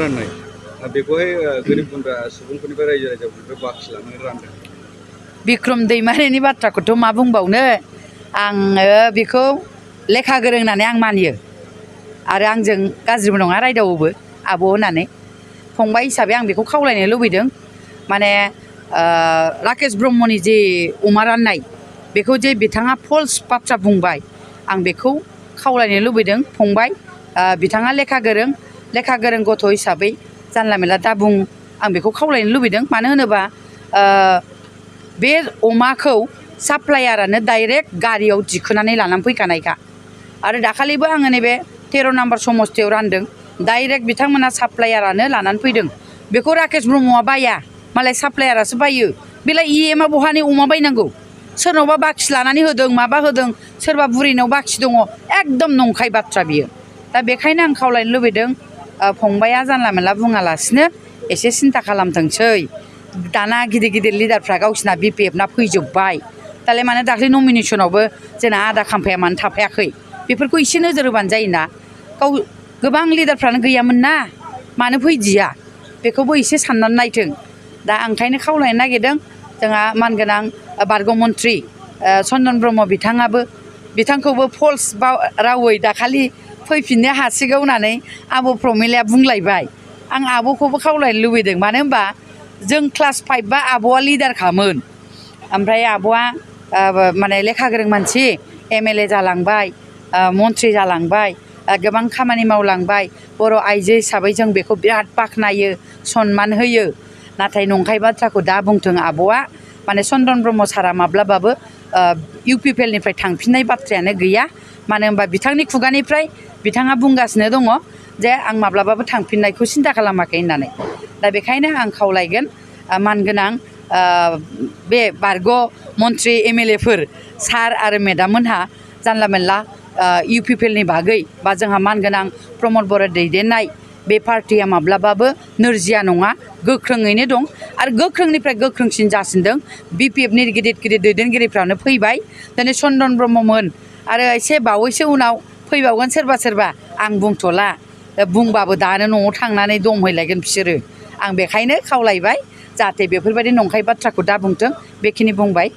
राननाय बेखौहाय गोरिब गुन्द्रा सुबुंफोरनिफ्राय रायजो राजाफोरनिफ्राय बाखि लानानै रानदों। बिक्रम दैमारिनि बाथ्राखौथ' मा बुंबावनो आङो बेखौ लेखा गोरों होननानै आं मानियो आरो आंजों गाज्रिबो नङा रायदावोबो आब' होननानै फंबाय हिसाबै आं बेखौ खावलायनो लुबैदों माने राकेश ब्रह्मनि जे अमा राननाय बेखौ जे बिथाङा फल्स बाथ्रा बुंबाय आं बेखौ खावलायनो लुबैदों फंबाय बिथाङा लेखा गोरों गथ' हिसाबै जानला मेला दा बुं आं बेखौ खावलायनो लुबैदों मानो होनोबा बे अमाखौ साप्लायारानो डाइरेक्ट गारियाव दिखोनानै लानानै फैखानायखा आरो दाखालिबो आङो नैबे 13 नाम्बार समस्थियाव रानदों डाइरेक्ट बिथांमोना साप्लायारानो लानानै फैदों बेखौ राकेश ब्रह्मआ बाया मालाय साप्लायारासो बायो बेलाय EMआ बहानि अमा बायनांगौ सोरनावबा बाखि लानानै होदों माबा होदों सोरबा बुरैनाव बाखि दङ एकदम नंखाय बाथ्रा बियो दा बेखायनो आं खावलायनो लुबैदों फंबाया जानला मेला बुङालासिनो एसे सिन्था खालामथोंसै दाना गिदिर लिडारफ्रा गावसिना BPF ना फैजोब्बाय दालाय मानो दाख्लै नमिनेसनावबो जोंना आदा खाम्फाया मानो थाफायाखै बेफोरखौ एसे नोजोर होबानो जायोना गोबां लिडारफ्रानो गैयामोन ना मानो फैदिया बेखौबो एसे साननानै नायथों दा ओंखायनो खावलायनो नागिरदों जोंहा मानगोनां बारग' मन्त्रि चन्दन ब्रह्म बिथांखौबो फल्स रावै दाखालि फैफिननो हासिगौ होननानै आब' प्रमिलाया बुंलायबाय आं आब'खौबो खावलायनो लुबैदों मानो होनबा जों क्लास 5 बा आब'आ लिडारखामोन ओमफ्राय आब'आ माने लेखा गोरों मानसि MLA जालांबाय मन्त्रि जालांबाय गोबां खामानि मावलांबाय बर' आइजो हिसाबै जों बेखौ बिराद बाख्नायो सनमान होयो नाथाय नंखाय बाथ्राखौ दा बुंथों आब'आ माने चन्दन ब्रह्म सारा माब्लाबाबो UPPLनिफ्राय थांफिननाय बाथ्रायानो गैया मानो होनबा बिथांनि खुगानिफ्राय बिथाङा बुंगासिनो दङ जे आं माब्लाबाबो थांफिननायखौ सिन्था खालामाखै होननानै दा बेखायनो आं खावलायगोन मानगोनां बे बारग' मन्त्रि MLAफोर सार आरो मेडाममोनहा जानला मेनला UPPLनि बागै बा जोंहा मानगोनां प्रमद बर' दैदेननाय बे पार्टिया माब्लाबाबो नोरजिया नङा गोख्रोङैनो दं आरो गोख्रोंनिफ्राय गोख्रोंसिन जासिनदों BPFनि गिदिर दैदेनगिरिफ्रानो फैबाय दिनै चन्दन ब्रह्ममोन आरो एसे बावैसो उनाव फैबावगोन सोरबा आं बुंथ'ला बुंबाबो दानो न'आव थांनानै दमहैलायगोन बिसोरो आं बेखायनो खावलायबाय जाहाथे बेफोरबायदि नंखाय बाथ्राखौ दा बुंथों बेखिनि बुंबाय